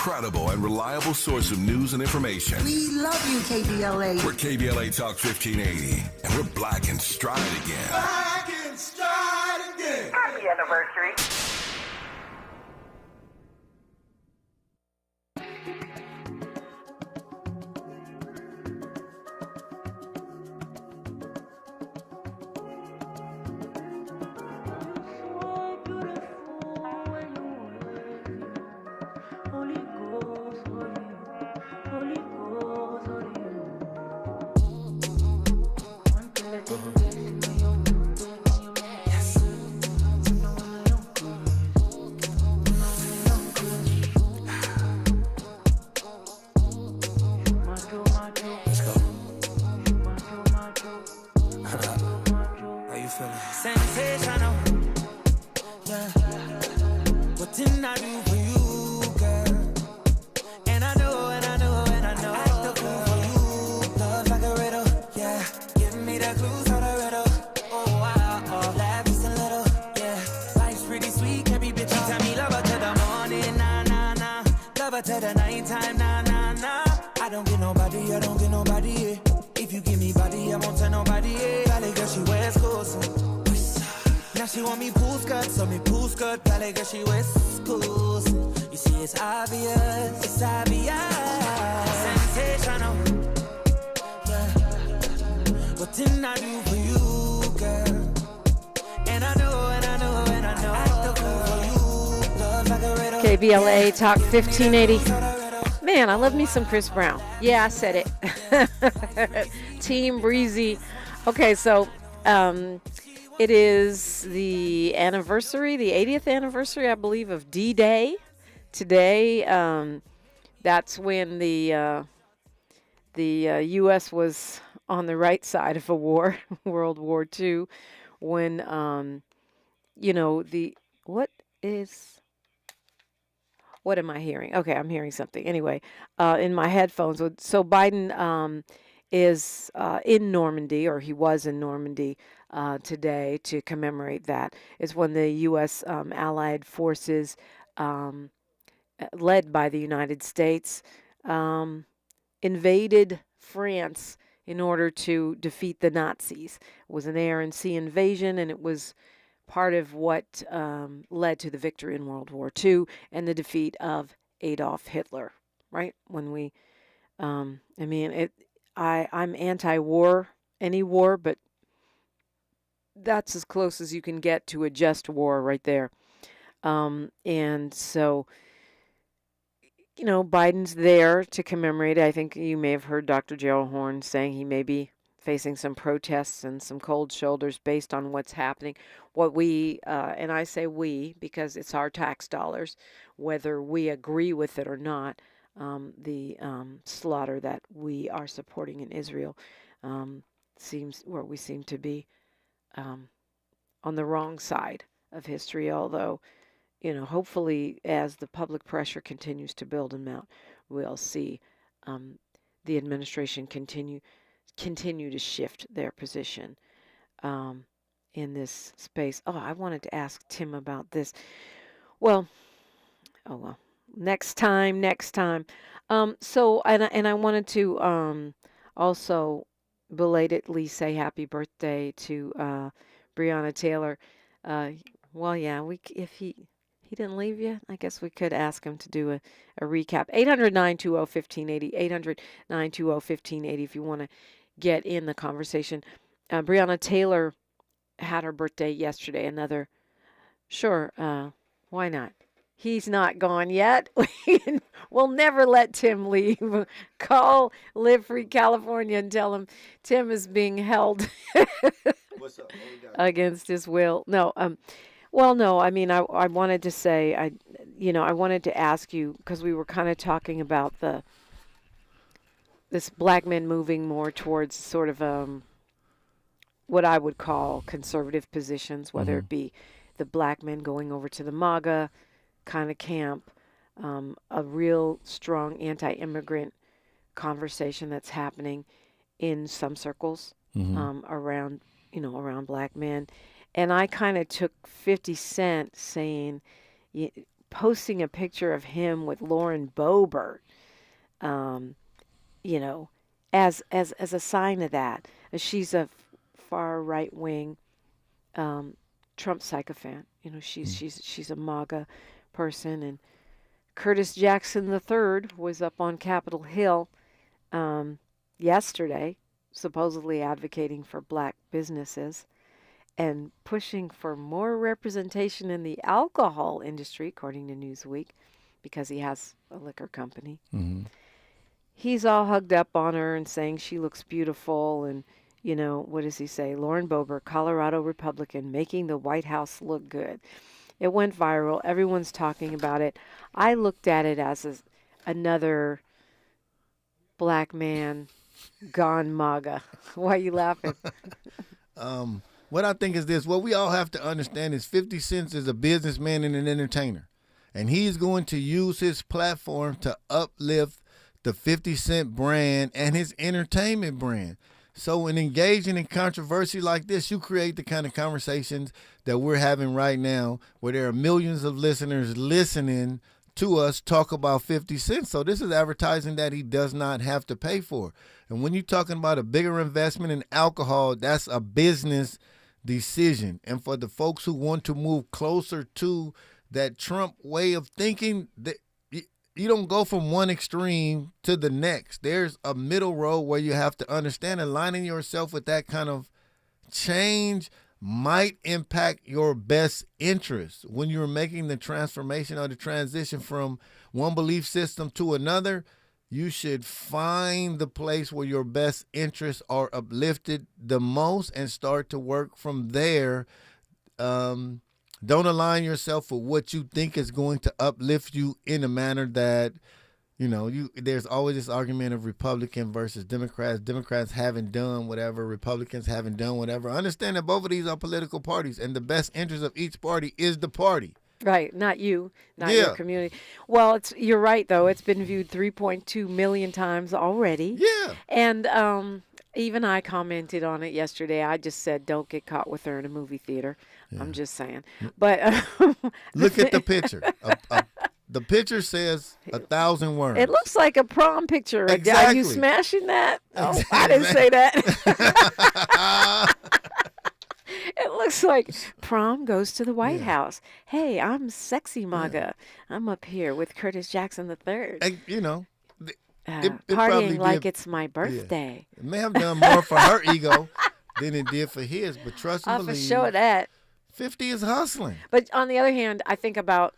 credible and reliable source of news and information. We love you, KBLA. We're KBLA Talk 1580, and we're black and stride again. Black and stride again. Happy anniversary. KBLA Talk 1580. Man, I love me some Chris Brown. Yeah, I said it. Team Breezy. Okay, so it is the anniversary, the 80th anniversary, I believe, of D-Day. Today, that's when the U.S. was on the right side of a war, World War II, when, what am I hearing? Okay, I'm hearing something. Anyway, in my headphones. So Biden is in Normandy, or he was in Normandy today to commemorate that. It's when the U.S. Allied forces, led by the United States, invaded France in order to defeat the Nazis. It was an air and sea invasion, and it was part of what led to the victory in World War II and the defeat of Adolf Hitler, right? When we, I'm anti-war, any war, but that's as close as you can get to a just war right there. And so, Biden's there to commemorate. I think you may have heard Dr. Gerald Horne saying he may be facing some protests and some cold shoulders based on what's happening. What we, and I say we because it's our tax dollars, whether we agree with it or not, the slaughter that we are supporting in Israel seems where we seem to be on the wrong side of history, although, hopefully as the public pressure continues to build and mount, we'll see the administration continue to shift their position in this space. Oh, I wanted to ask Tim about this. Well, next time. So, and I wanted to also belatedly say happy birthday to Breonna Taylor. If he didn't leave yet, I guess we could ask him to do a recap. 800-920-1580, 800-920-1580 if you want to get in the conversation. Breonna Taylor had her birthday yesterday. Why not? He's not gone yet. We'll never let Tim leave. Call Live Free California and tell him Tim is being held What's up? against his will. No, I wanted to say, I wanted to ask you, because we were kind of talking about this black men moving more towards sort of what I would call conservative positions, whether it be the black men going over to the MAGA kind of camp, a real strong anti-immigrant conversation that's happening in some circles around black men. And I kind of took 50 Cent saying, posting a picture of him with Lauren Boebert, you know, as a sign of that. She's a far right wing Trump sycophant. You know, she's a MAGA person. And Curtis Jackson III was up on Capitol Hill yesterday, supposedly advocating for black businesses and pushing for more representation in the alcohol industry, according to Newsweek, because he has a liquor company. Mm-hmm. He's all hugged up on her and saying she looks beautiful. And, you know, what does he say? Lauren Boebert, Colorado Republican, making the White House look good. It went viral. Everyone's talking about it. I looked at it as another black man gone MAGA. Why are you laughing? What I think is this. What we all have to understand is 50 Cent is a businessman and an entertainer. And he's going to use his platform to uplift the 50 Cent brand and his entertainment brand. So in engaging in controversy like this, you create the kind of conversations that we're having right now where there are millions of listeners listening to us talk about 50 Cent. So this is advertising that he does not have to pay for. And when you're talking about a bigger investment in alcohol, that's a business decision. And for the folks who want to move closer to that Trump way of thinking, you don't go from one extreme to the next. There's a middle road where you have to understand aligning yourself with that kind of change might impact your best interests. When you're making the transformation or the transition from one belief system to another, you should find the place where your best interests are uplifted the most and start to work from there. Don't align yourself with what you think is going to uplift you in a manner that, you know, there's always this argument of Republican versus Democrats. Democrats haven't done whatever, Republicans haven't done whatever. Understand that both of these are political parties, and the best interest of each party is the party. Right, not you, not your community. Well, you're right, though. It's been viewed 3.2 million times already. Yeah. And even I commented on it yesterday. I just said, don't get caught with her in a movie theater. Yeah. I'm just saying. But look at the picture. The picture says 1,000 words. It looks like a prom picture. Exactly. Are you smashing that? Exactly. Oh, I didn't say that. It looks like prom goes to the White House. Hey, I'm sexy MAGA. I'm up here with Curtis Jackson III. You know, partying like it's my birthday. Yeah. It may have done more for her ego than it did for his, but trust and believe. For sure that. 50 is hustling. But on the other hand, I think about,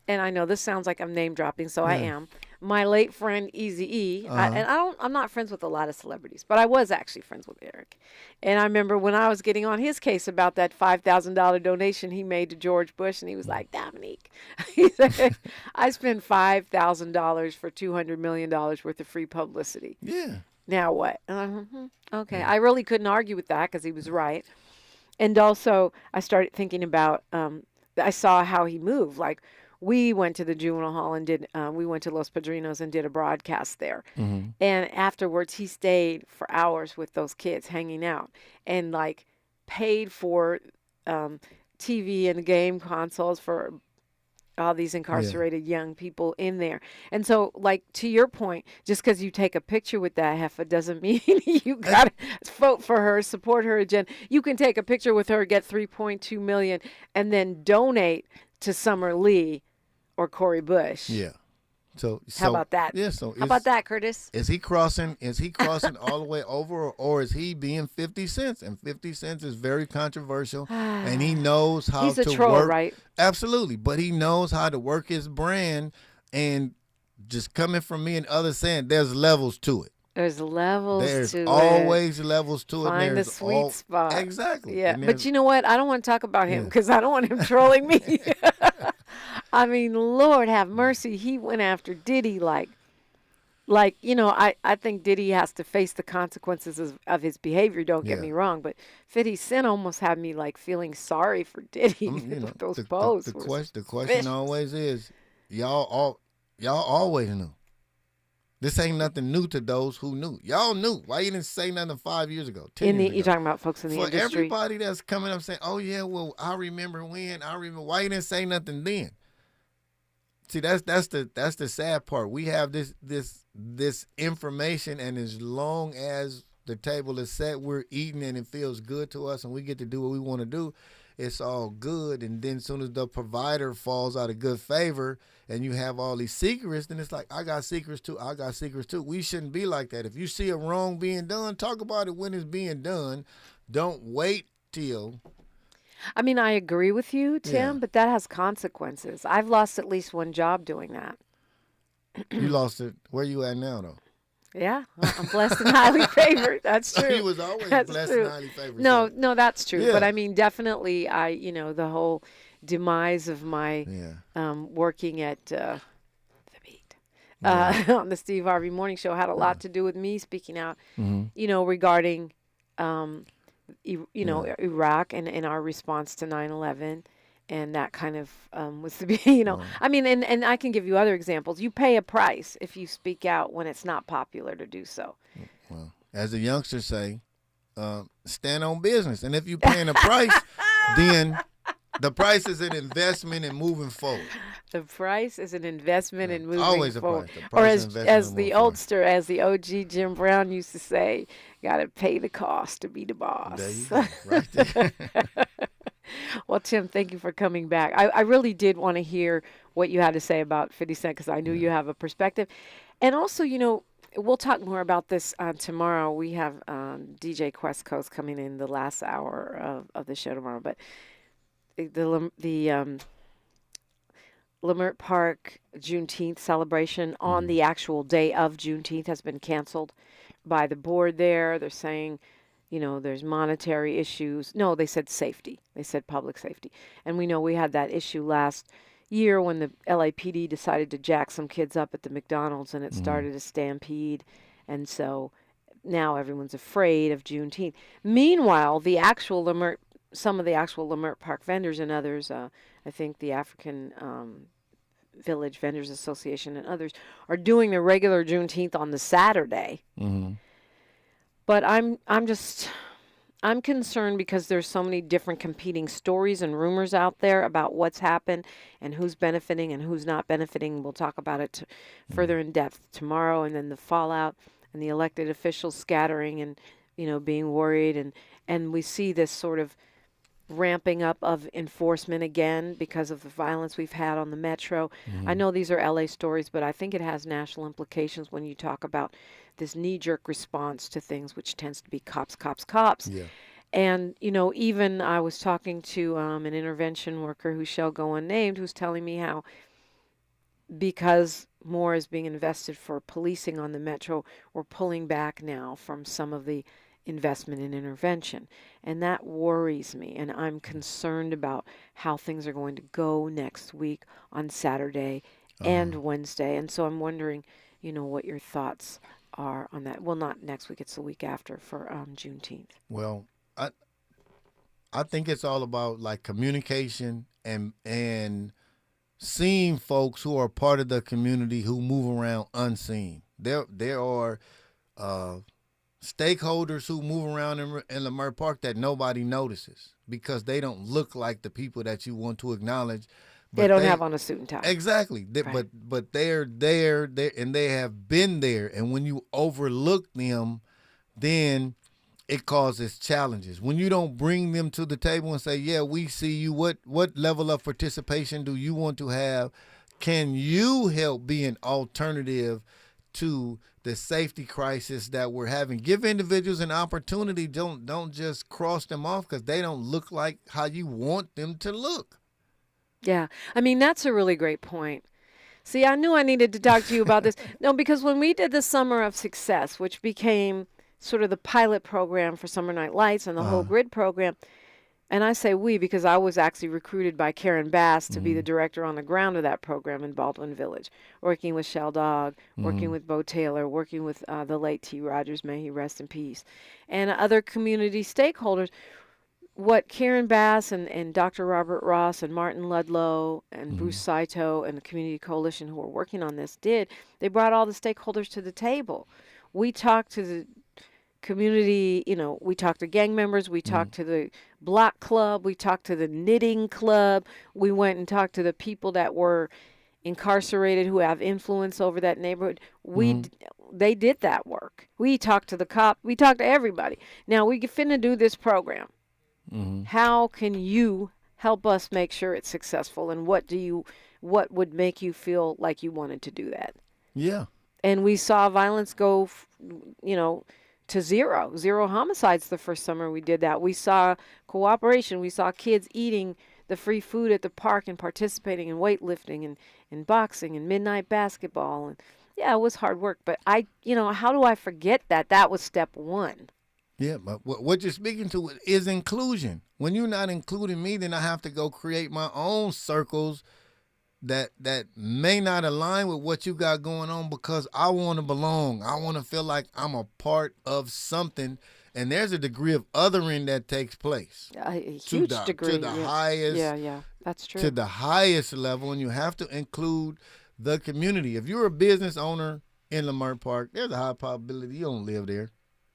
and I know this sounds like I'm name dropping, so I am. My late friend Eazy-E, I'm not friends with a lot of celebrities, but I was actually friends with Eric. And I remember when I was getting on his case about that $5,000 donation he made to George Bush, and he was like, Dominique, he said, I spent $5,000 for $200 million worth of free publicity. Yeah. Now what? Okay. Yeah. I really couldn't argue with that because he was right. And also, I started thinking about, I saw how he moved. Like, we went to the juvenile hall and we went to Los Padrinos and did a broadcast there. Mm-hmm. And afterwards, he stayed for hours with those kids hanging out and, like, paid for TV and game consoles for all these incarcerated young people in there. And so, like, to your point, just because you take a picture with that heifer doesn't mean you got to vote for her, support her agenda. You can take a picture with her, get $3.2 million, and then donate to Summer Lee or Cori Bush. Yeah. So how about that? Yeah. So how about that, Curtis? Is he crossing all the way over, or is he being 50 Cent? And 50 Cent is very controversial, and he knows how He's to a troll, work. Right? Absolutely, but he knows how to work his brand. And just coming from me and others saying, there's levels to it. There's levels There's to it. There's always levels to it. Find the sweet spot. Exactly. Yeah, but you know what? I don't want to talk about him because I don't want him trolling me. I mean, Lord have mercy. He went after Diddy like, you know, I think Diddy has to face the consequences of his behavior. Don't get me wrong, but 50 Cent almost had me like feeling sorry for Diddy. You know, those posts. The question always is, y'all always knew. This ain't nothing new to those who knew. Y'all knew. Why you didn't say nothing 5 years ago, 10 years ago? You're talking about folks in the industry. For everybody that's coming up saying, oh, yeah, well, I remember when. Why you didn't say nothing then? See, that's the sad part. We have this information, and as long as the table is set, we're eating and it feels good to us, and we get to do what we want to do. It's all good. And then as soon as the provider falls out of good favor, and you have all these secrets, then it's like, I got secrets too. I got secrets too. We shouldn't be like that. If you see a wrong being done, talk about it when it's being done. Don't wait till. I mean, I agree with you, Tim, Yeah. but that has consequences. I've lost at least one job doing that. You lost it. Where you at now, though? Yeah, well, I'm blessed and highly favored. That's true. He was always That's blessed true. and highly favored. No, so- no, that's true. Yeah. But I mean, definitely, the whole demise of my Yeah. working at the Beat on the Steve Harvey Morning Show had a lot to do with me speaking out, regarding, Iraq and our response to 9/11. And that kind of was to be, I mean, and I can give you other examples. You pay a price if you speak out when it's not popular to do so. Well, as the youngsters say, stand on business. And if you're paying a price, then the price is an investment in moving forward. The price is an investment in moving Always a forward. price. The Or price is investment as in the moving forward. oldster, as the OG Jim Brown used to say, got to pay the cost to be the boss. There you go. Right there. Well, Tim, thank you for coming back. I really did want to hear what you had to say about 50 Cent because I knew you have a perspective. And also, we'll talk more about this tomorrow. We have DJ Quest Coast coming in the last hour of the show tomorrow. But the Leimert Park Juneteenth celebration on the actual day of Juneteenth has been canceled by the board there. They're saying, there's monetary issues. No, they said safety. They said public safety. And we know we had that issue last year when the LAPD decided to jack some kids up at the McDonald's and it started a stampede. And so now everyone's afraid of Juneteenth. Meanwhile, some of the actual Leimert Park vendors and others, I think the African Village Vendors Association and others, are doing the regular Juneteenth on the Saturday. Mm-hmm. But I'm concerned because there's so many different competing stories and rumors out there about what's happened and who's benefiting and who's not benefiting. We'll talk about it further in depth tomorrow, and then the fallout and the elected officials scattering and being worried, and we see this sort of ramping up of enforcement again because of the violence we've had on the metro. I know these are LA stories, but I think it has national implications when you talk about this knee-jerk response to things, which tends to be cops, cops, cops. Yeah. And, even I was talking to an intervention worker who shall go unnamed, who's telling me how because more is being invested for policing on the metro, we're pulling back now from some of the investment in intervention. And that worries me. And I'm concerned about how things are going to go next week on Saturday and Wednesday. And so I'm wondering, what your thoughts are on that. Well, not next week. It's the week after for Juneteenth. Well, I think it's all about like communication and seeing folks who are part of the community who move around unseen. There are stakeholders who move around in Leimert Park that nobody notices because they don't look like the people that you want to acknowledge. But They don't have on a suit and tie. Exactly. Right. But they're there, and they have been there. And when you overlook them, then it causes challenges. When you don't bring them to the table and say, yeah, we see you, what level of participation do you want to have? Can you help be an alternative to the safety crisis that we're having? Give individuals an opportunity. Don't just cross them off because they don't look like how you want them to look. Yeah. I mean, that's a really great point. See, I knew I needed to talk to you about this. No, because when we did the Summer of Success, which became sort of the pilot program for Summer Night Lights and the whole grid program, and I say we because I was actually recruited by Karen Bass to be the director on the ground of that program in Baldwin Village, working with Shell Dog, working with Bo Taylor, working with the late T. Rogers, may he rest in peace, and other community stakeholders. What Karen Bass and Dr. Robert Ross and Martin Ludlow and Bruce Saito and the Community Coalition who were working on this did, they brought all the stakeholders to the table. We talked to the community, we talked to gang members, we talked to the block club, we talked to the knitting club, we went and talked to the people that were incarcerated who have influence over that neighborhood. They did that work. We talked to the cop. We talked to everybody. Now we finna do this program. How can you help us make sure it's successful? And what would make you feel like you wanted to do that? Yeah. And we saw violence go, to zero homicides the first summer we did that. We saw cooperation. We saw kids eating the free food at the park and participating in weightlifting and boxing and midnight basketball. And yeah, it was hard work, but how do I forget that? That was step one. Yeah, but what you're speaking to is inclusion. When you're not including me, then I have to go create my own circles that may not align with what you got going on, because I want to belong. I want to feel like I'm a part of something. And there's a degree of othering that takes place. A huge degree. To the highest. Yeah, that's true. To the highest level, and you have to include the community. If you're a business owner in Lamar Park, there's a high probability you don't live there.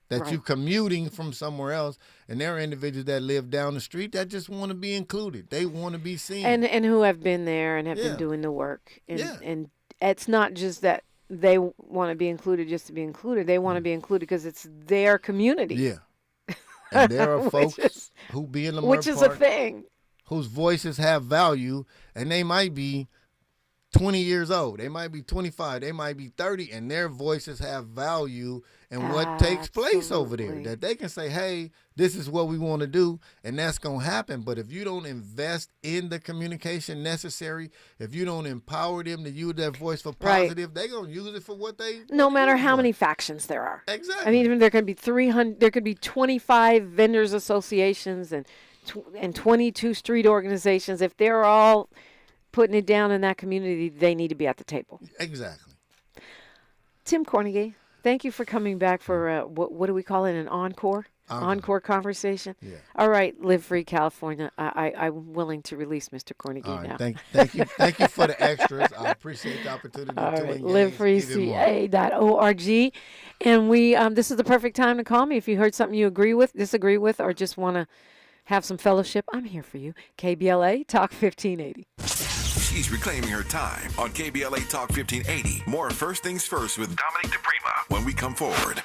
That you're commuting from somewhere else, and there are individuals that live down the street that just want to be included. They want to be seen. And who have been there and have been doing the work. And it's not just that they want to be included just to be included. They want to be included because it's their community. Yeah. And there are folks who be in Lamar Park. Which is a thing. Whose voices have value, and they might be 20 years old. They might be 25. They might be 30, and their voices have value in what takes place over there. That they can say, hey, this is what we want to do, and that's going to happen. But if you don't invest in the communication necessary, if you don't empower them to use their voice for positive, they're going to use it for what they No matter how many factions there are. Exactly. I mean, there could be 300, there could be 25 vendors associations and 22 street organizations. If they're all putting it down in that community, they need to be at the table. Exactly. Tim Kornegay, thank you for coming back for what do we call it, an encore? Encore conversation. Yeah. All right, Live Free California. I'm willing to release Mr. Kornegay All right, now. Thank you for the extras. I appreciate the opportunity All to right, engage. livefreeca.org. And we this is the perfect time to call me if you heard something you agree with, disagree with, or just want to have some fellowship. I'm here for you. KBLA Talk 1580. She's reclaiming her time on KBLA Talk 1580. More First Things First with Dominique DiPrima when we come forward.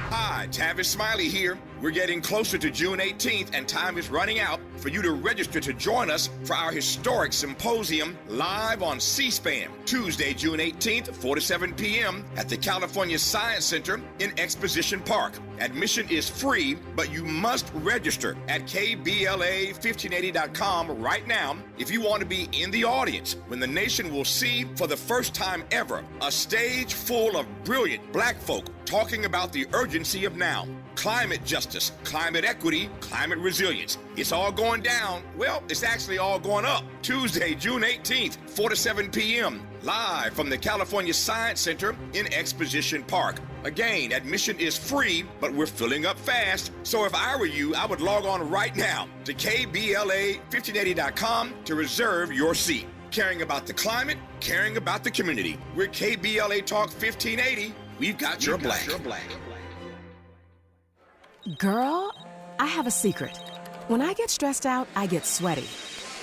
Hi, Tavis Smiley here. We're getting closer to June 18th, and time is running out for you to register to join us for our historic symposium live on C-SPAN, Tuesday, June 18th, 4 to 7 p.m. at the California Science Center in Exposition Park. Admission is free, but you must register at KBLA1580.com right now if you want to be in the audience when the nation will see for the first time ever a stage full of brilliant black folk talking about the urgency of now. Climate justice, climate equity, climate resilience. It's all going down. Well, it's actually all going up. Tuesday, June 18th, 4 to 7 p.m. live from the California Science Center in Exposition Park. Again, admission is free, but we're filling up fast. So if I were you, I would log on right now to KBLA1580.com to reserve your seat. Caring about the climate, caring about the community. We're KBLA Talk 1580. We've got your black. Girl, I have a secret. When I get stressed out, I get sweaty.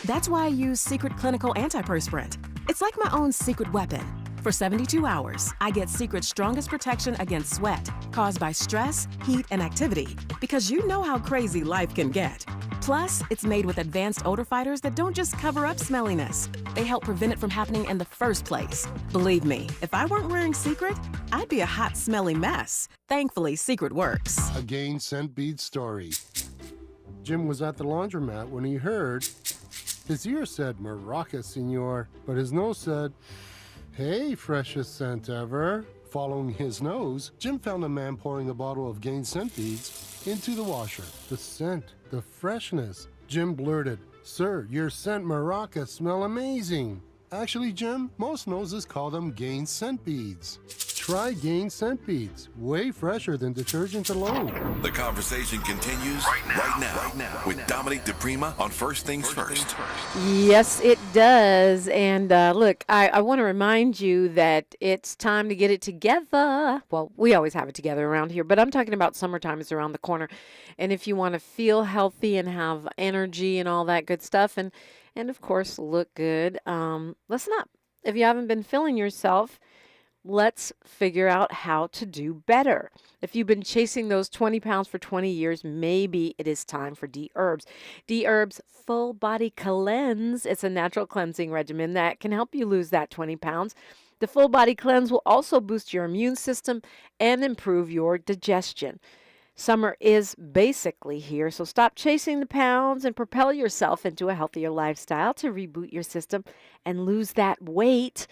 That's why I use Secret Clinical Antiperspirant. It's like my own secret weapon. For 72 hours, I get Secret's strongest protection against sweat caused by stress, heat, and activity, because you know how crazy life can get. Plus, it's made with advanced odor fighters that don't just cover up smelliness. They help prevent it from happening in the first place. Believe me, if I weren't wearing Secret, I'd be a hot, smelly mess. Thankfully, Secret works. A Gain Scent Bead story. Jim was at the laundromat when he heard his ear said, "Maraca, senor," but his nose said, "Hey, freshest scent ever." Following his nose, Jim found a man pouring a bottle of Gain Scent Beads into the washer. The scent, the freshness. Jim blurted, "Sir, your scent Maraca smell amazing." Actually, Jim, most noses call them Gain Scent Beads. Try Gain Scent Beads. Way fresher than detergent alone. The conversation continues right now with Dominique DiPrima on First Things First. Yes, it does. And look, I want to remind you that it's time to get it together. Well, we always have it together around here, but I'm talking about summertime is around the corner. And if you want to feel healthy and have energy and all that good stuff, and and, of course, look good. Listen up. If you haven't been feeling yourself, let's figure out how to do better. If you've been chasing those 20 pounds for 20 years, maybe it is time for D-Herbs. D-Herbs Full Body Cleanse. It's a natural cleansing regimen that can help you lose that 20 pounds. The Full Body Cleanse will also boost your immune system and improve your digestion. Summer is basically here, so stop chasing the pounds and propel yourself into a healthier lifestyle to reboot your system and lose that weight.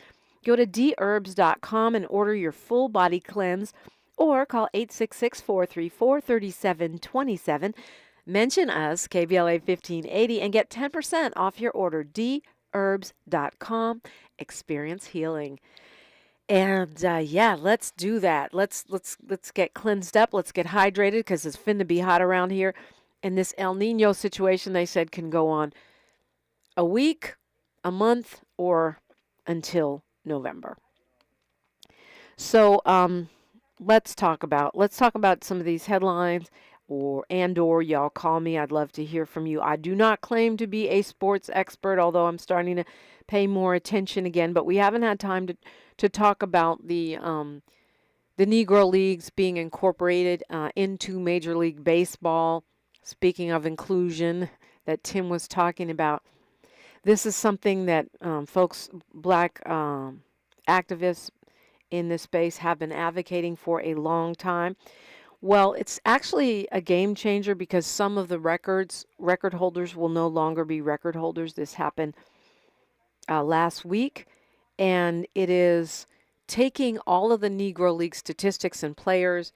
Go to dherbs.com and order your full body cleanse or call 866-434-3727. Mention us, KBLA 1580, and get 10% off your order. dherbs.com. Experience healing. And yeah, let's do that. Let's get cleansed up. Let's get hydrated because it's finna be hot around here. And this El Nino situation, they said, can go on a week, a month, or until November. So let's talk about some of these headlines, or y'all call me. I'd love to hear from you. I do not claim to be a sports expert, although I'm starting to pay more attention again. But we haven't had time to talk about the Negro leagues being incorporated into Major League Baseball. Speaking of inclusion that Tim was talking about, this is something that black activists in this space have been advocating for a long time. Well, it's actually a game changer because some of the record holders will no longer be record holders. This happened last week, and it is taking all of the Negro League statistics and players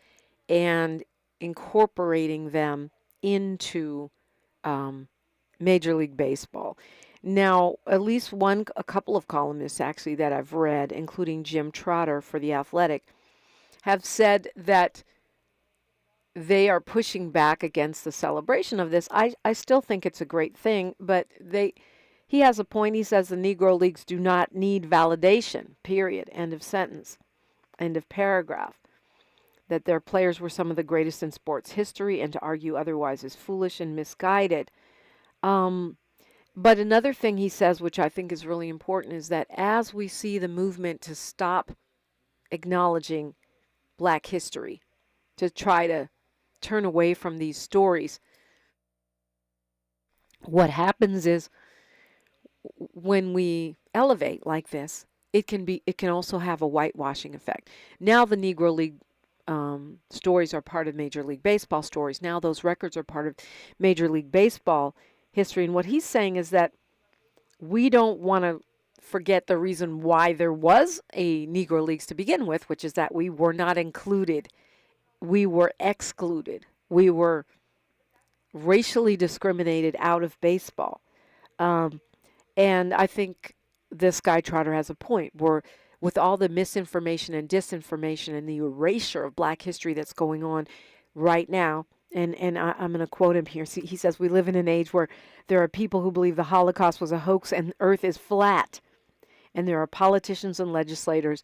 and incorporating them into Major League Baseball. Now, at least a couple of columnists actually that I've read, including Jim Trotter for The Athletic, have said that they are pushing back against the celebration of this. I still think it's a great thing, but he has a point. He says the Negro Leagues do not need validation, period, end of sentence, end of paragraph. That their players were some of the greatest in sports history, and to argue otherwise is foolish and misguided. But another thing he says, which I think is really important, is that as we see the movement to stop acknowledging black history, to try to turn away from these stories, what happens is when we elevate like this, it can also have a whitewashing effect. Now the Negro League stories are part of Major League Baseball stories. Now those records are part of Major League Baseball history. And what he's saying is that we don't want to forget the reason why there was a Negro Leagues to begin with, which is that we were not included. We were excluded. We were racially discriminated out of baseball. And I think this guy Trotter has a point. With all the misinformation and disinformation and the erasure of black history that's going on right now, and I'm going to quote him here. He says, we live in an age where there are people who believe the Holocaust was a hoax and Earth is flat. And there are politicians and legislators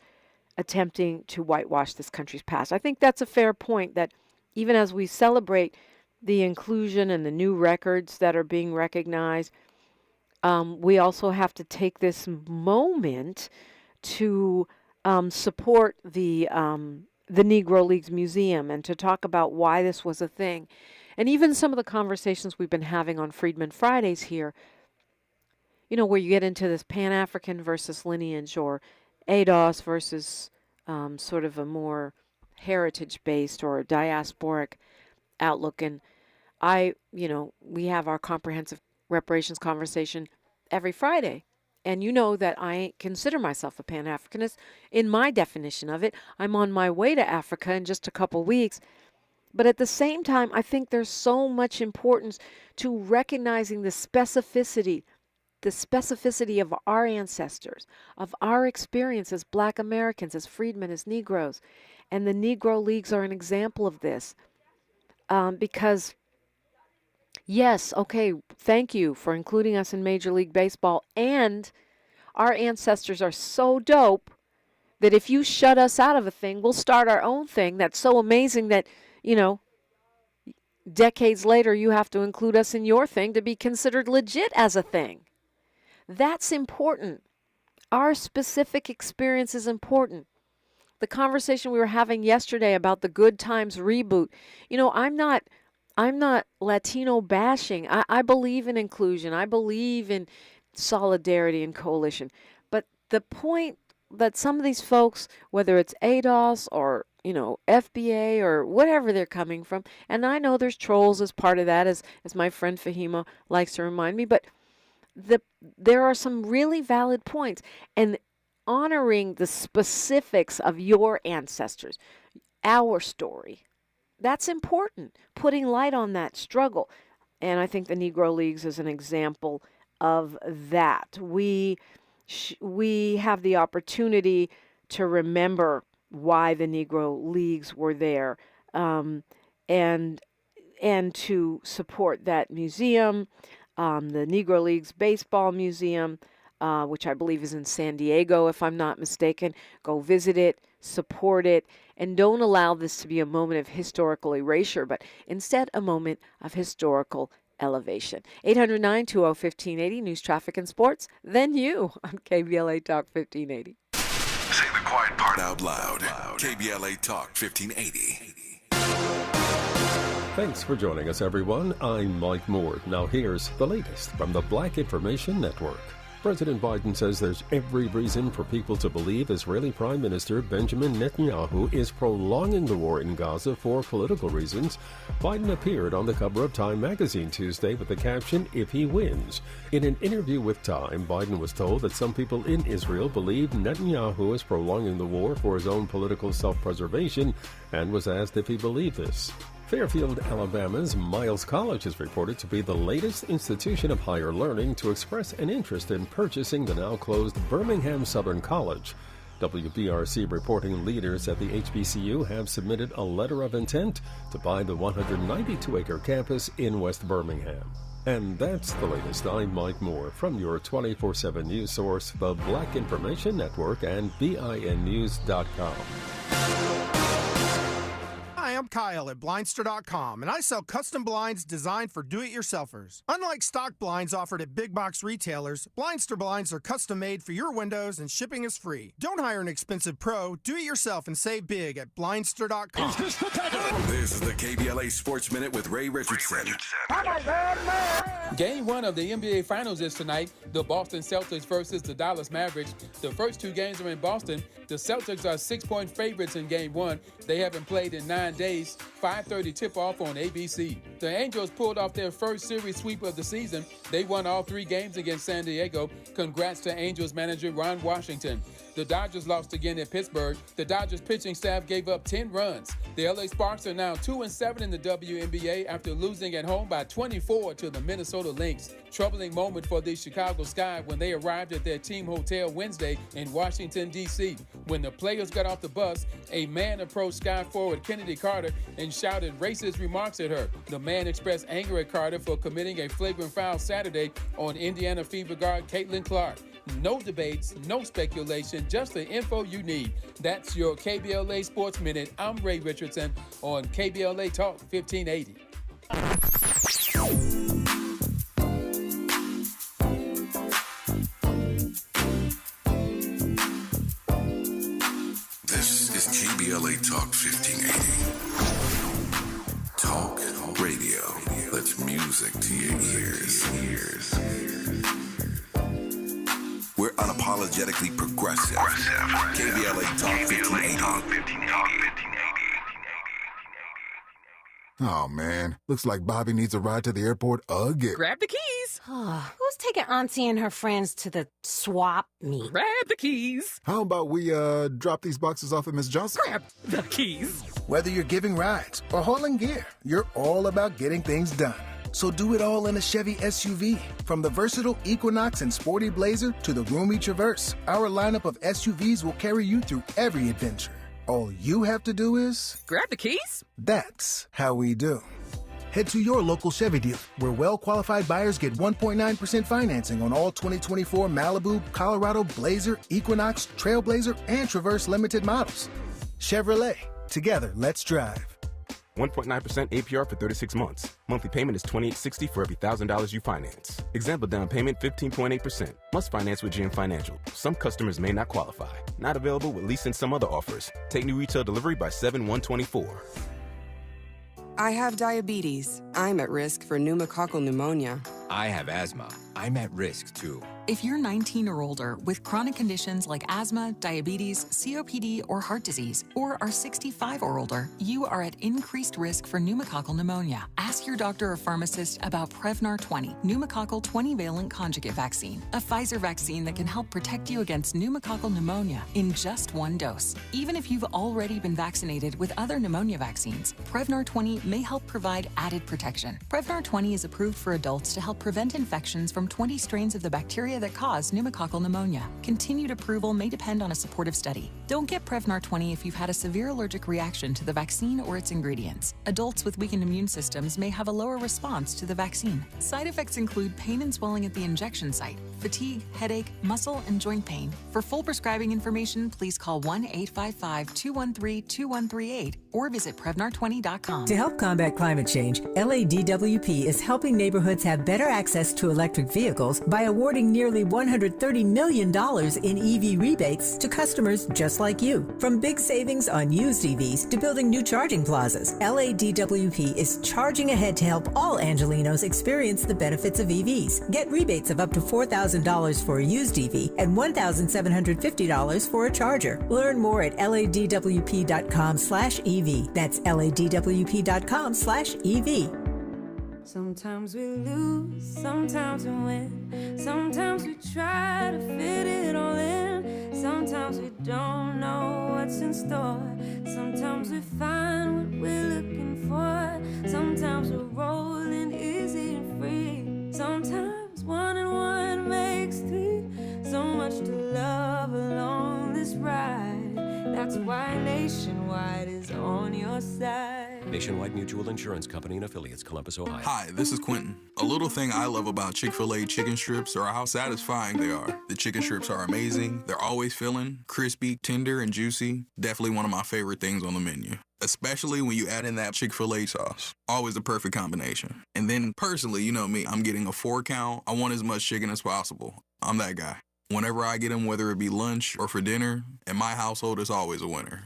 attempting to whitewash this country's past. I think that's a fair point, that even as we celebrate the inclusion and the new records that are being recognized, we also have to take this moment to support the Negro Leagues Museum and to talk about why this was a thing. And even some of the conversations we've been having on Freedman Fridays here, where you get into this Pan-African versus lineage, or ADOS versus sort of a more heritage-based or diasporic outlook. And we have our comprehensive reparations conversation every Friday. And you know that I consider myself a Pan-Africanist. In my definition of it, I'm on my way to Africa in just a couple weeks. But at the same time, I think there's so much importance to recognizing the specificity of our ancestors, of our experience as Black Americans, as freedmen, as Negroes. And the Negro Leagues are an example of this. Because, yes, okay, thank you for including us in Major League Baseball. And our ancestors are so dope that if you shut us out of a thing, we'll start our own thing that's so amazing that, decades later you have to include us in your thing to be considered legit as a thing. That's important. Our specific experience is important. The conversation we were having yesterday about the Good Times reboot, I'm not Latino bashing. I believe in inclusion. I believe in solidarity and coalition. But the point that some of these folks, whether it's ADOS or FBA or whatever they're coming from, and I know there's trolls as part of that, as my friend Fahima likes to remind me, but there are some really valid points, and honoring the specifics of your ancestors, our story, that's important. Putting light on that struggle, and I think the Negro Leagues is an example of that. We have the opportunity to remember why the Negro Leagues were there, and to support that museum, the Negro Leagues Baseball Museum, which I believe is in San Diego, if I'm not mistaken. Go visit it, support it, and don't allow this to be a moment of historical erasure, but instead a moment of historical elevation. 800-920-1580, News, Traffic, and Sports. Then you on KBLA Talk 1580. Say the quiet part out loud. KBLA Talk 1580. Thanks for joining us, everyone. I'm Mike Moore. Now here's the latest from the Black Information Network. President Biden says there's every reason for people to believe Israeli Prime Minister Benjamin Netanyahu is prolonging the war in Gaza for political reasons. Biden appeared on the cover of Time magazine Tuesday with the caption, "If he wins." In an interview with Time, Biden was told that some people in Israel believe Netanyahu is prolonging the war for his own political self-preservation, and was asked if he believed this. Fairfield, Alabama's Miles College is reported to be the latest institution of higher learning to express an interest in purchasing the now-closed Birmingham Southern College. WBRC reporting leaders at the HBCU have submitted a letter of intent to buy the 192-acre campus in West Birmingham. And that's the latest. I'm Mike Moore from your 24/7 news source, the Black Information Network and BINnews.com. Hi, I'm Kyle at Blindster.com, and I sell custom blinds designed for do-it-yourselfers. Unlike stock blinds offered at big box retailers, Blindster blinds are custom made for your windows and shipping is free. Don't hire an expensive pro. Do it yourself and save big at Blindster.com. This is the KBLA Sports Minute with Ray Richardson. Game 1 of the NBA Finals is tonight. The Boston Celtics versus the Dallas Mavericks. The first two games are in Boston. The Celtics are 6-point favorites in Game 1. They haven't played in 9 days. 5:30 tip-off on ABC. The Angels pulled off their first series sweep of the season. They won all 3 games against San Diego. Congrats to Angels manager Ron Washington. The Dodgers lost again at Pittsburgh. The Dodgers pitching staff gave up 10 runs. The LA Sparks are now 2-7 in the WNBA after losing at home by 24 to the Minnesota Lynx. Troubling moment for the Chicago Sky when they arrived at their team hotel Wednesday in Washington, D.C. When the players got off the bus, a man approached Sky forward Kennedy Carter and shouted racist remarks at her. The man expressed anger at Carter for committing a flagrant foul Saturday on Indiana Fever guard Caitlin Clark. No debates, no speculation, just the info you need. That's your KBLA Sports Minute. I'm Ray Richardson on KBLA Talk 1580. This is KBLA Talk 1580. Talk radio. That's music to your ears. We're unapologetically progressive. KBLA Talk 1580. Oh, man. Looks like Bobby needs a ride to the airport again. Grab the keys. Who's taking Auntie and her friends to the swap meet? Grab the keys. How about we drop these boxes off at Miss Johnson? Grab the keys. Whether you're giving rides or hauling gear, you're all about getting things done. So do it all in a Chevy SUV. From the versatile Equinox and sporty Blazer to the roomy Traverse, our lineup of SUVs will carry you through every adventure. All you have to do is... grab the keys. That's how we do. Head to your local Chevy dealer, where well-qualified buyers get 1.9% financing on all 2024 Malibu, Colorado, Blazer, Equinox, Trailblazer, and Traverse limited models. Chevrolet. Together, let's drive. 1.9% APR for 36 months. Monthly payment is $28.60 for every $1,000 you finance. Example down payment 15.8%. Must finance with GM Financial. Some customers may not qualify. Not available with lease and some other offers. Take new retail delivery by 7/1/24. I have diabetes. I'm at risk for pneumococcal pneumonia. I have asthma. I'm at risk too. If you're 19 or older with chronic conditions like asthma, diabetes, COPD, or heart disease, or are 65 or older, you are at increased risk for pneumococcal pneumonia. Ask your doctor or pharmacist about Prevnar 20, pneumococcal 20-valent conjugate vaccine, a Pfizer vaccine that can help protect you against pneumococcal pneumonia in just one dose. Even if you've already been vaccinated with other pneumonia vaccines, Prevnar 20 may help provide added protection. Prevnar 20 is approved for adults to help prevent infections from 20 strains of the bacteria that cause pneumococcal pneumonia. Continued approval may depend on a supportive study. Don't get Prevnar 20 if you've had a severe allergic reaction to the vaccine or its ingredients. Adults with weakened immune systems may have a lower response to the vaccine. Side effects include pain and swelling at the injection site, fatigue, headache, muscle, and joint pain. For full prescribing information, please call 1-855-213-2138 or visit Prevnar20.com. To help combat climate change, LADWP is helping neighborhoods have better access to electric vehicles by awarding nearly $130 million in EV rebates to customers just like you. From big savings on used EVs to building new charging plazas, LADWP is charging ahead to help all Angelenos experience the benefits of EVs. Get rebates of up to $4,000 for a used EV and $1,750 for a charger. Learn more at ladwp.com/EV. That's ladwp.com/EV. Sometimes we lose, sometimes we win. Sometimes we try to fit it all in. Sometimes we don't know what's in store. Sometimes we find what we're looking for. Sometimes we're rolling easy and free. Sometimes 1 and 1 makes 3. So much to love along this ride. That's why Nationwide is on your side. Nationwide Mutual Insurance Company and Affiliates, Columbus, Ohio. Hi, this is Quentin. A little thing I love about Chick-fil-A chicken strips are how satisfying they are. The chicken strips are amazing. They're always filling, crispy, tender, and juicy. Definitely one of my favorite things on the menu. Especially when you add in that Chick-fil-A sauce. Always the perfect combination. And then personally, you know me, I'm getting a 4 count. I want as much chicken as possible. I'm that guy. Whenever I get them, whether it be lunch or for dinner, in my household, it's always a winner.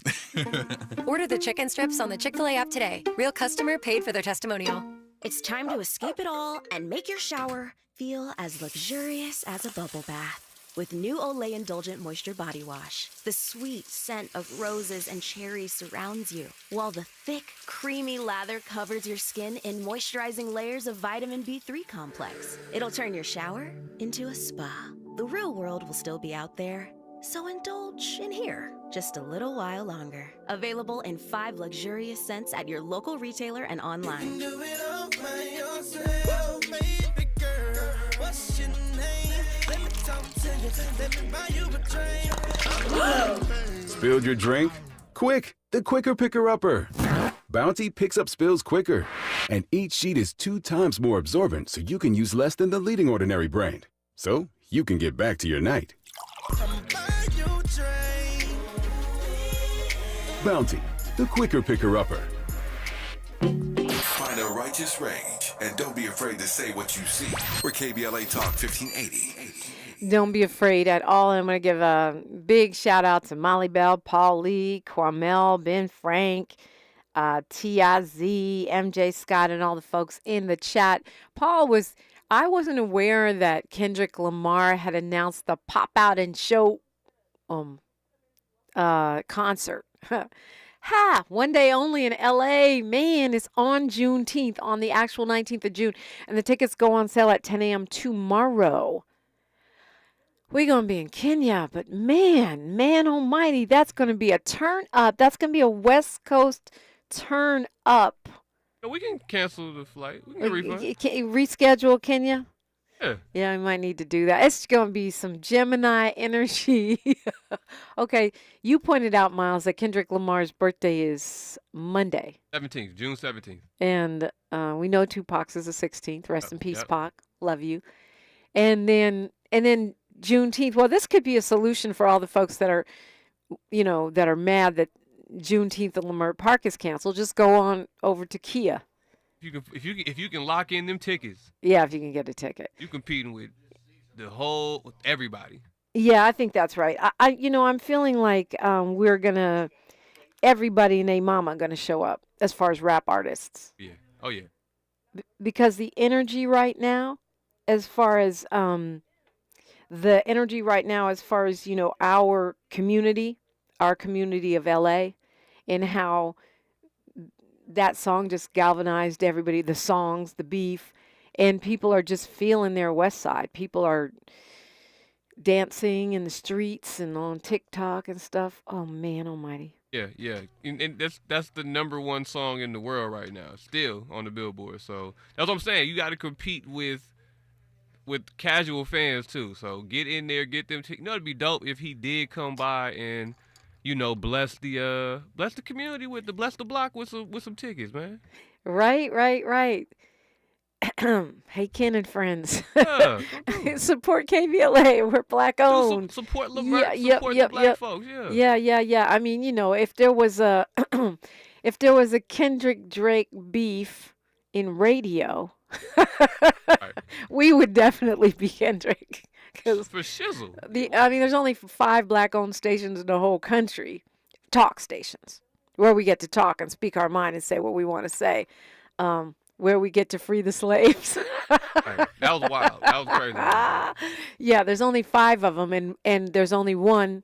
Order the chicken strips on the Chick-fil-A app today. Real customer paid for their testimonial. It's time to escape it all and make your shower feel as luxurious as a bubble bath. With new Olay Indulgent Moisture Body Wash, the sweet scent of roses and cherries surrounds you, while the thick, creamy lather covers your skin in moisturizing layers of vitamin B3 complex. It'll turn your shower into a spa. The real world will still be out there, so indulge in here just a little while longer. Available in 5 luxurious scents at your local retailer and online. You can do it all by yourself, baby girl. What's your name? Let me talk to you. Let me buy you a drink. Spilled your drink? Quick, the quicker picker-upper. Bounty picks up spills quicker, and each sheet is 2 times more absorbent, so you can use less than the leading ordinary brand. So you can get back to your night. Bounty, the quicker picker-upper. Find a righteous rage and don't be afraid to say what you see. We're KBLA Talk 1580. Don't be afraid at all. I'm going to give a big shout out to Molly Bell, Paul Lee, Kwamel, Ben Frank, T.I.Z., MJ Scott, and all the folks in the chat. I wasn't aware that Kendrick Lamar had announced the Pop Out and Show concert. One day only in LA. Man, it's on Juneteenth, on the actual 19th of June. And the tickets go on sale at 10 a.m. tomorrow. We're going to be in Kenya, but man almighty, that's going to be a turn up. That's going to be a West Coast turn up. We can cancel the flight. We can refund. Reschedule Kenya? Yeah. Yeah, I might need to do that. It's going to be some Gemini energy. Okay, you pointed out, Miles, that Kendrick Lamar's birthday is Monday. 17th, June 17th. And we know Tupac's is the 16th. Rest in peace, Pac. Love you. And then Juneteenth. Well, this could be a solution for all the folks that are, that are mad that Juneteenth at Lamar Park is canceled, just go on over to Kia. If you can lock in them tickets. Yeah, if you can get a ticket. You're competing with everybody. Yeah, I think that's right. I'm feeling like everybody and their mama going to show up as far as rap artists. Yeah. Oh, yeah. Because the energy right now, as far as our community of LA, and how that song just galvanized everybody, the songs, the beef, and people are just feeling their West Side. People are dancing in the streets and on TikTok and stuff. Oh, man almighty. Yeah. And that's the number one song in the world right now, still on the Billboard. So that's what I'm saying. You got to compete with casual fans, too. So get in there, get them tickets. It'd be dope if he did come by and, bless the community bless the block with some tickets, man. Right. Hey, Ken and friends. Yeah, support KBLA. We're black owned. Support Leimert. Support the black folks. Yeah. I mean, if there was a Kendrick Drake beef in radio, right. We would definitely be Kendrick. For shizzle. There's only 5 black-owned stations in the whole country, talk stations, where we get to talk and speak our mind and say what we want to say. Where we get to free the slaves. Right. That was wild. That was crazy. Yeah, there's only 5 of them, and there's only one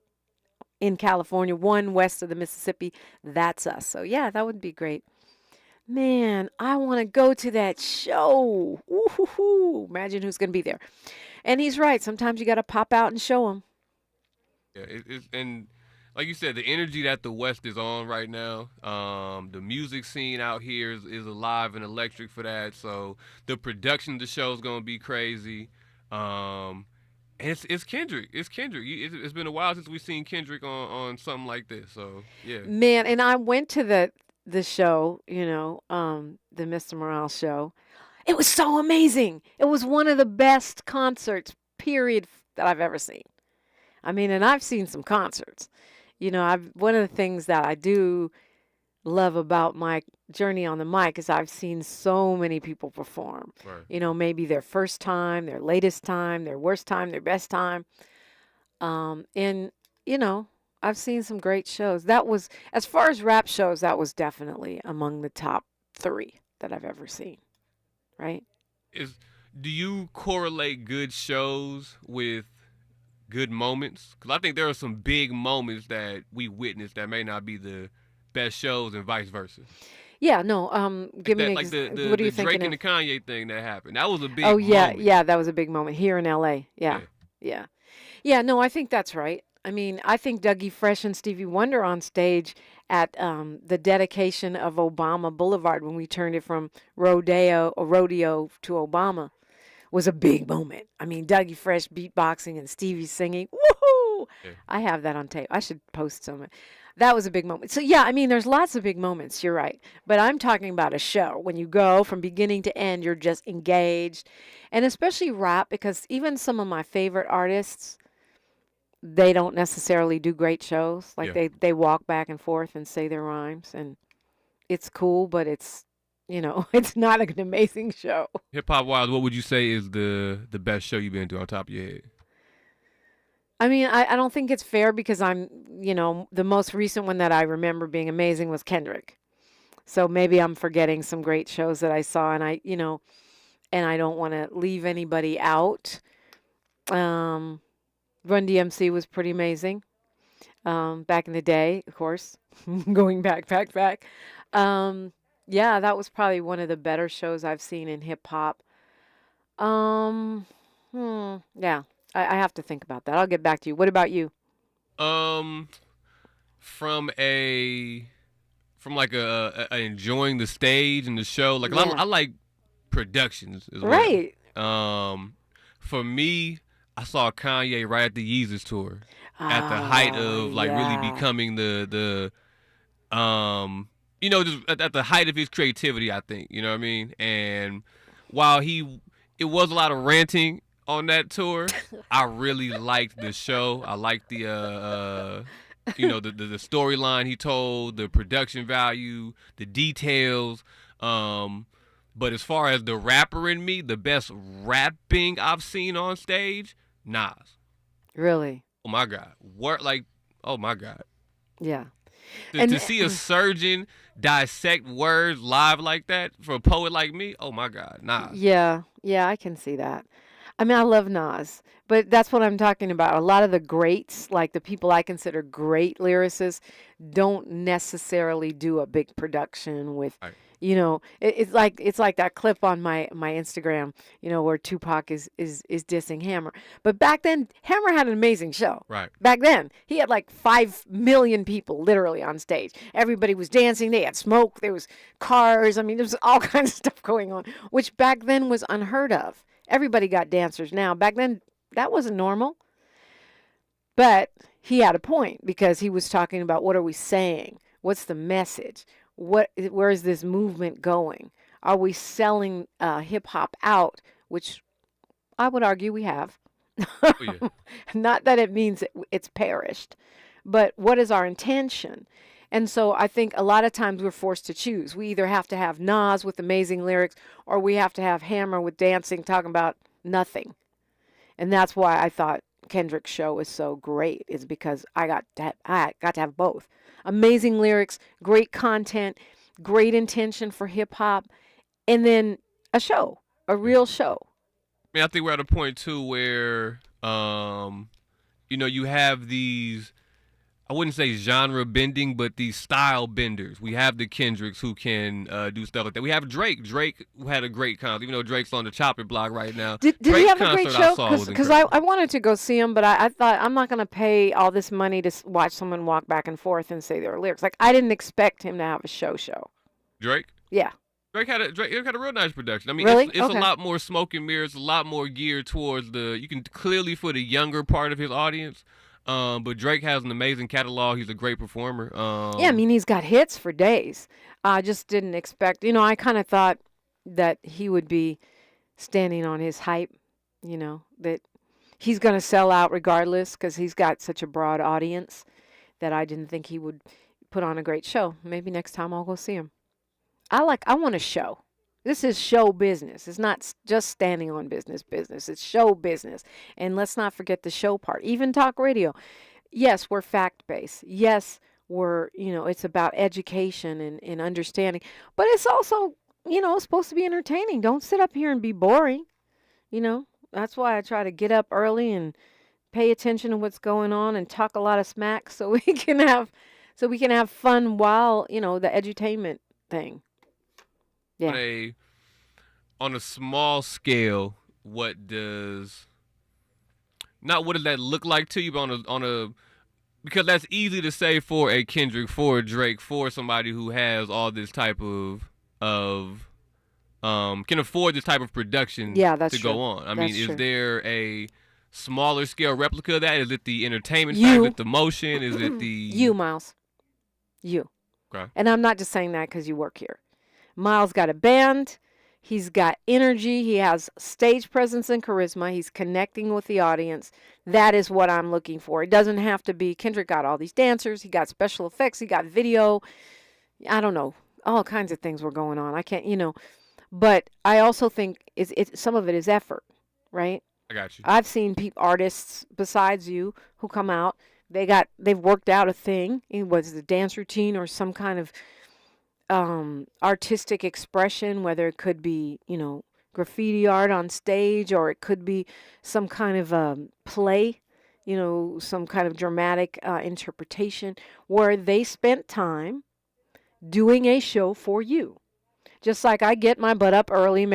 in California, one west of the Mississippi. That's us. So, yeah, that would be great. Man, I want to go to that show. Ooh, imagine who's going to be there. And he's right. Sometimes you got to pop out and show them. Yeah, and like you said, the energy that the West is on right now, the music scene out here is alive and electric for that. So the production of the show is going to be crazy. And it's Kendrick. It's Kendrick. It's been a while since we've seen Kendrick on something like this. So, yeah. Man, and I went to the show, the Mr. Morale show. It was so amazing. It was one of the best concerts, period, that I've ever seen. I mean, and I've seen some concerts. One of the things that I do love about my journey on the mic is I've seen so many people perform. Right. Maybe their first time, their latest time, their worst time, their best time. And I've seen some great shows. That was, as far as rap shows, that was definitely among the top 3 that I've ever seen. Right? Do you correlate good shows with good moments? Because I think there are some big moments that we witnessed that may not be the best shows and vice versa. Yeah, no. Give me what are you thinking? The Drake and the Kanye thing that happened. That was a big moment. Yeah, that was a big moment here in LA. Yeah. No, I think that's right. I mean, I think Dougie Fresh and Stevie Wonder on stage at the dedication of Obama Boulevard when we turned it from rodeo to Obama was a big moment. I mean, Dougie Fresh beatboxing and Stevie singing. Woohoo! Yeah. I have that on tape. I should post some. That was a big moment. So, yeah, I mean, there's lots of big moments. You're right. But I'm talking about a show. When you go from beginning to end, you're just engaged. And especially rap, because even some of my favorite artists, they don't necessarily do great shows. Like they walk back and forth and say their rhymes, and it's cool, but it's it's not an amazing show. Hip Hop Wild, what would you say is the best show you've been to on top of your head? I mean, I don't think it's fair because I'm the most recent one that I remember being amazing was Kendrick. So maybe I'm forgetting some great shows that I saw, and I don't want to leave anybody out. Run DMC was pretty amazing. Back in the day, of course. Going back. Yeah, that was probably one of the better shows I've seen in hip hop. Yeah, I have to think about that. I'll get back to you. What about you? From enjoying the stage and the show. Like I like productions as well. Right. For me, I saw Kanye right at the Yeezus tour at the height of really becoming the just at the height of his creativity, I think, you know what I mean? And while it was a lot of ranting on that tour, I really liked the show. I liked the You know, the storyline he told, the production value, the details. But as far as the rapper in me, the best rapping I've seen on stage, Nas. Really? Oh my God. Oh my God. Yeah. To see a surgeon dissect words live like that for a poet like me, oh my God, Nas. Yeah, I can see that. I mean, I love Nas, but that's what I'm talking about. A lot of the greats, like the people I consider great lyricists, don't necessarily do a big production with, you know, it's like that clip on my Instagram, you know, where Tupac is dissing Hammer. But back then, Hammer had an amazing show. Right. Back then, he had like 5 million people literally on stage. Everybody was dancing. They had smoke. There was cars. I mean, there was all kinds of stuff going on, which back then was unheard of. Everybody got dancers now. Back then, that wasn't normal. But he had a point because he was talking about what are we saying? What's the message? Where is this movement going? Are we selling hip hop out? Which I would argue we have. Oh, yeah. Not that it means it's perished, but what is our intention? And so I think a lot of times we're forced to choose. We either have to have Nas with amazing lyrics, or we have to have Hammer with dancing, talking about nothing. And that's why I thought Kendrick's show is so great, is because I got to have both. Amazing lyrics, great content, great intention for hip hop, and then a show, a real show. I mean, I think we're at a point too where, you know, you have these, I wouldn't say genre bending, but these style benders. We have the Kendricks who can do stuff like that. We have Drake. Drake had a great concert, even though Drake's on the chopping block right now. Did he have a great show? Because I wanted to go see him, but I thought I'm not going to pay all this money to watch someone walk back and forth and say their lyrics. Like, I didn't expect him to have a show. Drake? Yeah. Drake had a real nice production. I mean, really? it's a lot more smoke and mirrors, a lot more geared towards you can clearly for the younger part of his audience. But Drake has an amazing catalog. He's a great performer. Yeah, I mean, he's got hits for days. I just didn't expect, you know, I kind of thought that he would be standing on his hype, you know, that he's going to sell out regardless because he's got such a broad audience that I didn't think he would put on a great show. Maybe next time I'll go see him. I want a show. This is show business. It's not just standing on business. It's show business. And let's not forget the show part. Even talk radio. Yes, we're fact-based. Yes, it's about education and understanding. But it's also, supposed to be entertaining. Don't sit up here and be boring. That's why I try to get up early and pay attention to what's going on and talk a lot of smack so we can have fun while, the edutainment thing. Yeah. On a small scale, what does that look like to you, but because that's easy to say for a Kendrick, for a Drake, for somebody who has all this type of can afford this type of production to go on. I mean, is there a smaller scale replica of that? Is it the entertainment side? Is it the motion? Is it the you, Miles? You. Okay. And I'm not just saying that because you work here. Miles got a band. He's got energy. He has stage presence and charisma. He's connecting with the audience. That is what I'm looking for. It doesn't have to be Kendrick got all these dancers. He got special effects. He got video. I don't know. All kinds of things were going on. I can't, But I also think some of it is effort, right? I got you. I've seen artists besides you who come out. They've worked out a thing. It was the dance routine or some kind of artistic expression, whether it could be, graffiti art on stage, or it could be some kind of play, some kind of dramatic interpretation where they spent time doing a show for you. Just like I get my butt up early,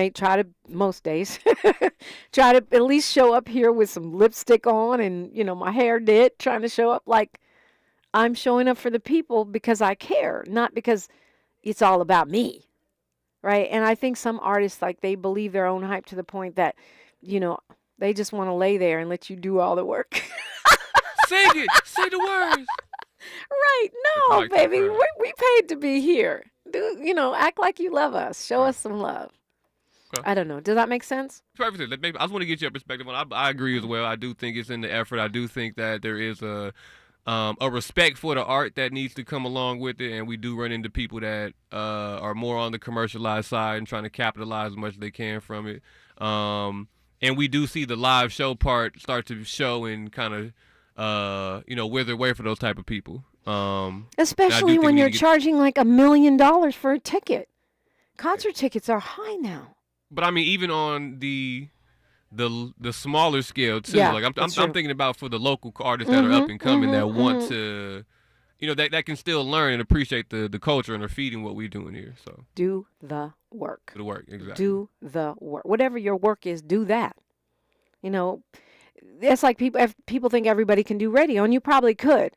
most days, try to at least show up here with some lipstick on and, my hair did, trying to show up like I'm showing up for the people because I care, not because it's all about me, right? And I think some artists, they believe their own hype to the point that, they just want to lay there and let you do all the work. Sing it. Say the words. Right. No, baby. We paid to be here. Act like you love us. Show us some love. Okay. I don't know. Does that make sense? Perfect. I just want to get your perspective on it. I agree as well. I do think it's in the effort. I do think that there is a a respect for the art that needs to come along with it, and we do run into people that are more on the commercialized side and trying to capitalize as much as they can from it. And we do see the live show part start to show and kind of, wither away for those type of people. Especially when you're charging like $1 million for a ticket. Concert tickets are high now. But I mean, even on the smaller scale too. Yeah, like I'm thinking about for the local artists that are up and coming that want to, that can still learn and appreciate the culture and are feeding what we're doing here. So do the work. The work, exactly. Do the work. Whatever your work is, do that. It's like people think everybody can do radio, and you probably could,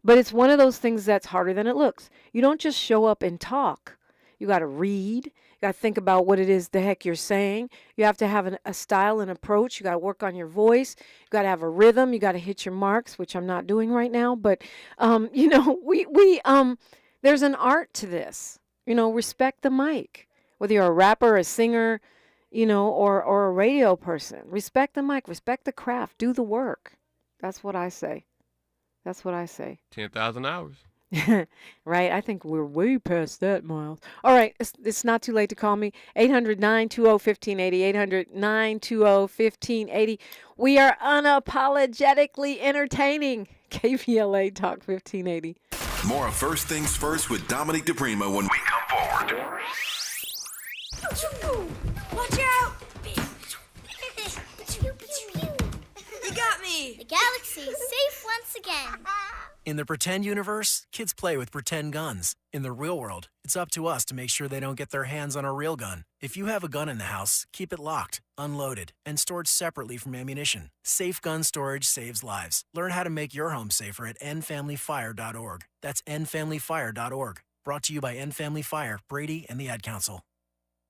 but it's one of those things that's harder than it looks. You don't just show up and talk. You got to read. You got to think about what it is the heck you're saying. You have to have a style and approach. You got to work on your voice. You got to have a rhythm. You got to hit your marks, which I'm not doing right now. But, there's an art to this. Respect the mic. Whether you're a rapper, a singer, or a radio person. Respect the mic. Respect the craft. Do the work. That's what I say. 10,000 hours. Right, I think we're way past that, Miles. All right, it's not too late to call me. 800-920-1580, 800-920-1580. We are unapologetically entertaining. KBLA Talk 1580. More of First Things First with Dominique DiPrima when we come forward. Watch out! You got me! The galaxy is safe once again. In the pretend universe, kids play with pretend guns. In the real world, it's up to us to make sure they don't get their hands on a real gun. If you have a gun in the house, keep it locked, unloaded, and stored separately from ammunition. Safe gun storage saves lives. Learn how to make your home safer at endfamilyfire.org. That's endfamilyfire.org. Brought to you by End Family Fire, Brady, and the Ad Council.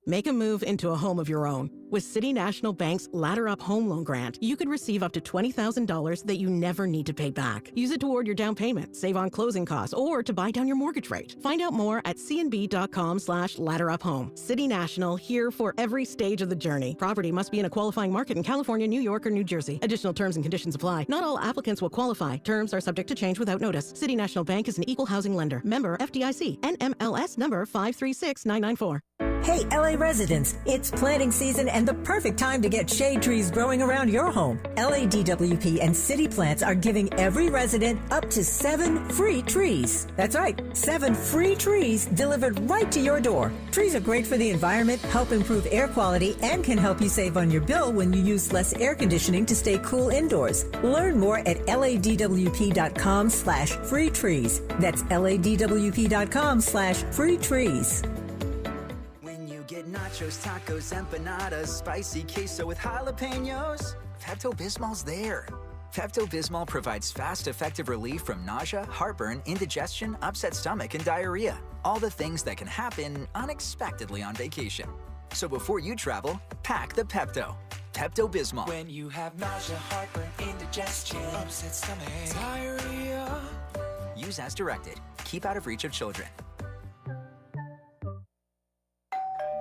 Make a move into a home of your own. With City National Bank's Ladder Up Home Loan Grant, you could receive up to $20,000 that you never need to pay back. Use it toward your down payment, save on closing costs, or to buy down your mortgage rate. Find out more at cnb.com/ladderuphome. City National, here for every stage of the journey. Property must be in a qualifying market in California, New York, or New Jersey. Additional terms and conditions apply. Not all applicants will qualify. Terms are subject to change without notice. City National Bank is an equal housing lender. Member FDIC. NMLS number 536994. Hey, LA residents, it's planting season and the perfect time to get shade trees growing around your home. LADWP and City Plants are giving every resident up to 7 free trees. That's right, 7 free trees delivered right to your door. Trees are great for the environment, help improve air quality, and can help you save on your bill when you use less air conditioning to stay cool indoors. Learn more at ladwp.com/free trees. That's ladwp.com/free trees. Get nachos, tacos, empanadas, spicy queso with jalapenos. Pepto-Bismol's there. Pepto-Bismol provides fast, effective relief from nausea, heartburn, indigestion, upset stomach, and diarrhea. All the things that can happen unexpectedly on vacation. So before you travel, pack the Pepto. Pepto-Bismol. When you have nausea, heartburn, indigestion, upset stomach, diarrhea. Use as directed. Keep out of reach of children.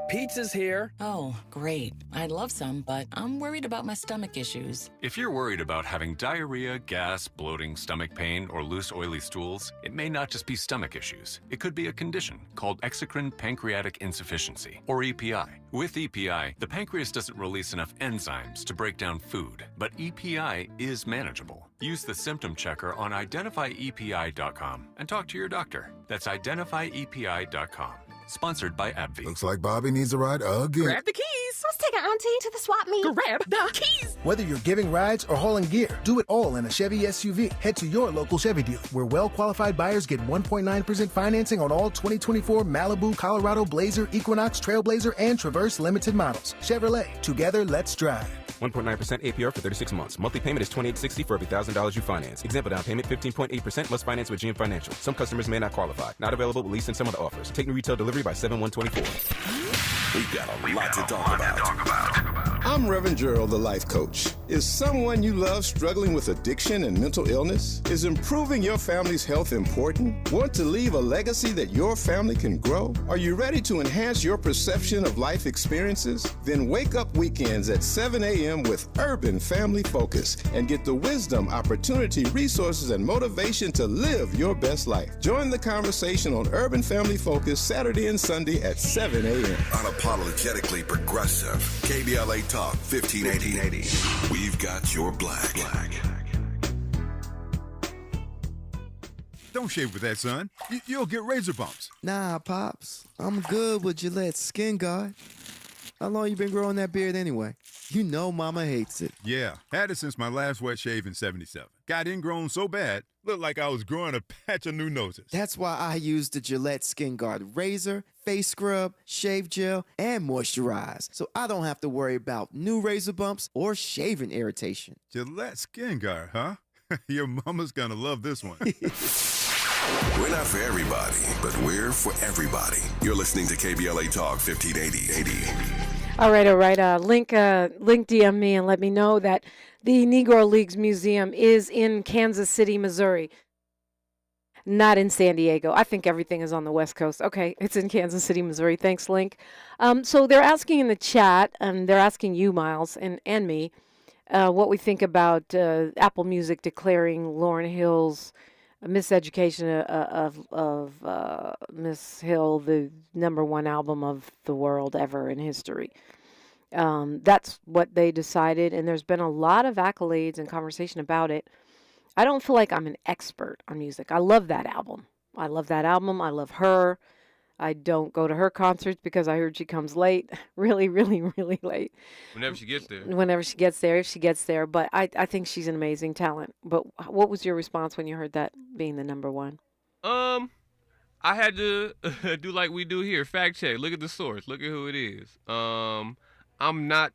Pizza's here. Oh, great. I'd love some, but I'm worried about my stomach issues. If you're worried about having diarrhea, gas, bloating, stomach pain, or loose, oily stools, it may not just be stomach issues. It could be a condition called exocrine pancreatic insufficiency, or EPI. With EPI, the pancreas doesn't release enough enzymes to break down food, but EPI is manageable. Use the symptom checker on identifyepi.com and talk to your doctor. That's identifyepi.com. Sponsored by AbbVie. Looks like Bobby needs a ride again. Grab the keys. Let's take our auntie to the swap meet. Grab the keys. Whether you're giving rides or hauling gear, do it all in a Chevy SUV. Head to your local Chevy dealer, where well-qualified buyers get 1.9% financing on all 2024 Malibu, Colorado, Blazer, Equinox, Trailblazer, and Traverse limited models. Chevrolet, together, let's drive. 1.9% APR for 36 months. Monthly payment is $28.60 for every $1,000 you finance. Example down payment 15.8% must finance with GM Financial. Some customers may not qualify. Not available with lease and some other offers. Take new retail delivery by 7/1/24. We've got a lot to talk about. I'm Reverend Gerald, the life coach. Is someone you love struggling with addiction and mental illness? Is improving your family's health important? Want to leave a legacy that your family can grow? Are you ready to enhance your perception of life experiences? Then wake up weekends at 7 a.m. with Urban Family Focus and get the wisdom, opportunity, resources, and motivation to live your best life. Join the conversation on Urban Family Focus Saturday and Sunday at 7 a.m. Unapologetically progressive. KBLA Talk 1580. We've got your black. Don't shave with that, son. You'll get razor bumps. Nah, Pops. I'm good with Gillette's Skin Guard. How long you been growing that beard anyway? You know Mama hates it. Yeah, had it since my last wet shave in 77. Got ingrown so bad, looked like I was growing a patch of new noses. That's why I use the Gillette Skin Guard razor, face scrub, shave gel, and moisturize, so I don't have to worry about new razor bumps or shaving irritation. Gillette Skin Guard, huh? Your mama's gonna love this one. We're not for everybody, but we're for everybody. You're listening to KBLA Talk 1580. All right. Link DM me and let me know that the Negro Leagues Museum is in Kansas City, Missouri, not in San Diego. I think everything is on the West Coast. Okay, it's in Kansas City, Missouri. Thanks, Link. So they're asking in the chat, they're asking you, Miles, and me, what we think about Apple Music declaring Lauryn Hill's Miseducation of Miss Hill the #1 album of the world ever in history. That's what they decided, and there's been a lot of accolades and conversation about it. I don't feel like I'm an expert on music. I love that album. I love her. I don't go to her concerts because I heard she comes late, really, really, really late. Whenever she gets there. If she gets there. But I think she's an amazing talent. But what was your response when you heard that being the #1? I had to do like we do here, fact check. Look at the source. Look at who it is. I'm not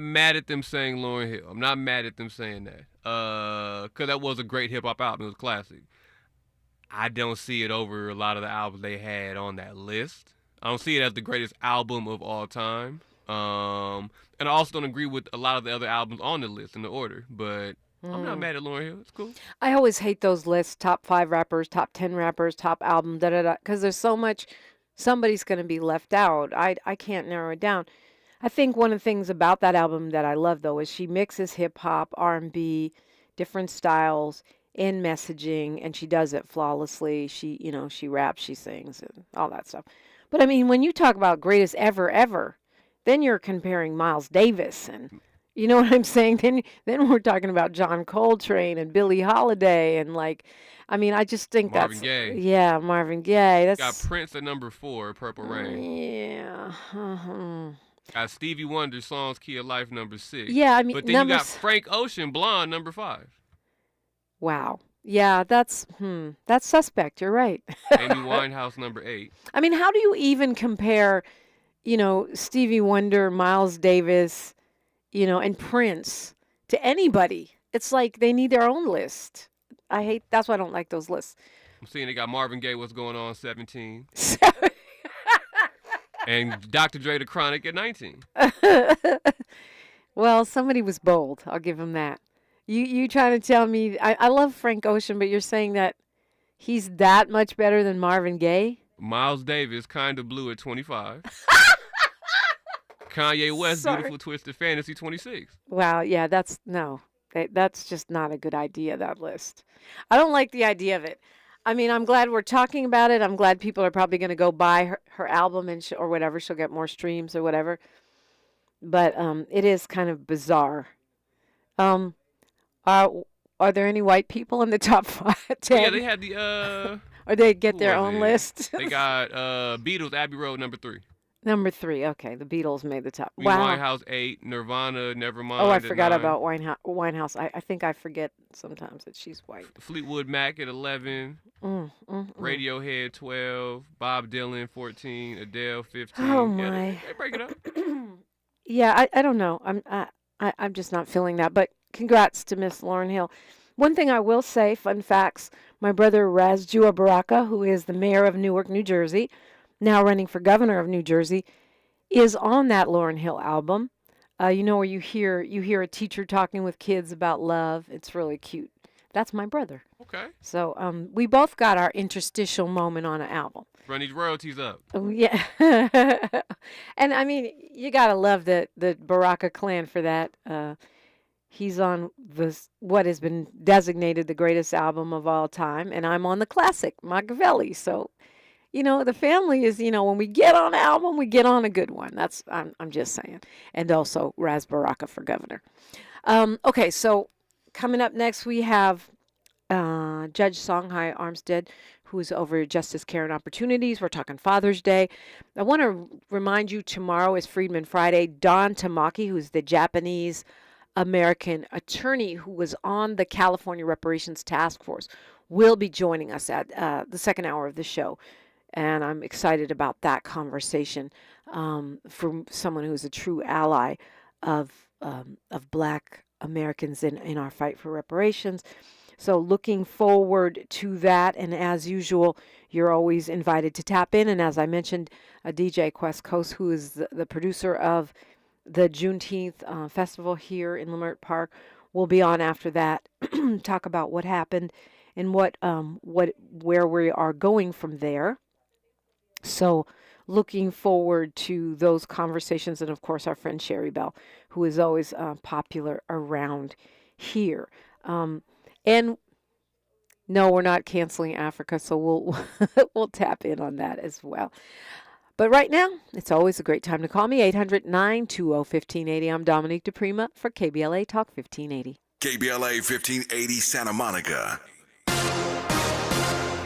mad at them saying Lauryn Hill. I'm not mad at them saying that. Because that was a great hip hop album. It was a classic. I don't see it over a lot of the albums they had on that list. I don't see it as the greatest album of all time. And I also don't agree with a lot of the other albums on the list in the order. But I'm not mad at Lauryn Hill. It's cool. I always hate those lists, top 5 rappers, top 10 rappers, top album, da-da-da, because there's so much, somebody's going to be left out. I can't narrow it down. I think one of the things about that album that I love, though, is she mixes hip-hop, R&B, different styles, in messaging, and she does it flawlessly. She raps, she sings, and all that stuff. But I mean, when you talk about greatest ever, then you're comparing Miles Davis, and you know what I'm saying? Then we're talking about John Coltrane and Billie Holiday, and I just think Marvin Gaye. Yeah, Marvin Gaye. That's got Prince at #4, Purple Rain. Yeah. Got Stevie Wonder, Songs Key of Life, #6. Yeah, I mean, but then you got Frank Ocean, Blonde, #5. Wow. Yeah, that's suspect. You're right. Amy Winehouse, #8. I mean, how do you even compare, Stevie Wonder, Miles Davis, and Prince to anybody? It's like they need their own list. That's why I don't like those lists. I'm seeing they got Marvin Gaye, What's Going On, 17. And Dr. Dre, The Chronic at 19. Well, somebody was bold. I'll give him that. You trying to tell me, I love Frank Ocean, but you're saying that he's that much better than Marvin Gaye? Miles Davis, Kinda Blue at 25. Kanye West, Beautiful Twisted Fantasy, 26. Wow, yeah, that's just not a good idea, that list. I don't like the idea of it. I mean, I'm glad we're talking about it. I'm glad people are probably going to go buy her album or whatever. She'll get more streams or whatever. But it is kind of bizarre. Are there any white people in the top 10? Yeah, they had the or they get their own list. They got Beatles, Abbey Road, #3. #3, okay. The Beatles made the top. Wow. Winehouse 8, Nirvana, Nevermind. Oh, I forgot 9. about Winehouse. I think I forget sometimes that she's white. Fleetwood Mac at 11. Radiohead 12. Bob Dylan 14. Adele 15. Oh my! Yeah, they break it up. Yeah, I don't know. I'm just not feeling that. But congrats to Miss Lauryn Hill. One thing I will say, fun facts. My brother Razjua Baraka, who is the mayor of Newark, New Jersey, now running for governor of New Jersey, is on that Lauryn Hill album. You know, where you hear a teacher talking with kids about love. It's really cute. That's my brother. Okay. So we both got our interstitial moment on an album. Run these royalties up. Oh, yeah. And I mean, you gotta love the Baraka clan for that. He's on what has been designated the greatest album of all time, and I'm on the classic Machiavelli. So, you know, the family is, you know, when we get on an album, we get on a good one. I'm just saying. And also Raz Baraka for governor. Okay, so coming up next, we have Judge Songhai Armstead, who is over Justice, Care, and Opportunities. We're talking Father's Day. I want to remind you, tomorrow is Freedman Friday. Don Tamaki, who's the Japanese American attorney who was on the California Reparations Task Force, will be joining us at the second hour of the show. And I'm excited about that conversation from someone who's a true ally of Black Americans in our fight for reparations. So looking forward to that. And as usual, you're always invited to tap in. And as I mentioned, DJ Quest Coast, who is the producer of the Juneteenth festival here in Leimert Park, will be on after that, talk about what happened and where we are going from there. So looking forward to those conversations. And of course, our friend Sherry Bell, who is always popular around here. And no, we're not canceling Africa, so we'll tap in on that as well. But right now, it's always a great time to call me, 800-920-1580. I'm Dominique DiPrima for KBLA Talk 1580. KBLA 1580 Santa Monica.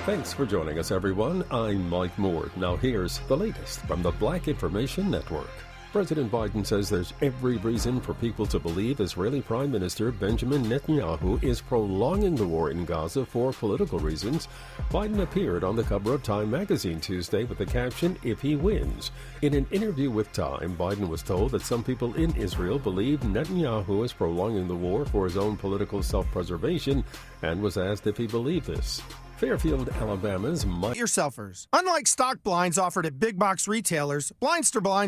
Thanks for joining us, everyone. I'm Mike Moore. Now here's the latest from the Black Information Network. President Biden says there's every reason for people to believe Israeli Prime Minister Benjamin Netanyahu is prolonging the war in Gaza for political reasons. Biden appeared on the cover of Time magazine Tuesday with the caption, "If he wins." In an interview with Time, Biden was told that some people in Israel believe Netanyahu is prolonging the war for his own political self-preservation and was asked if he believed this. Fairfield, Alabama's yourselfers. Unlike stock blinds offered at big box retailers, Blindster Blinds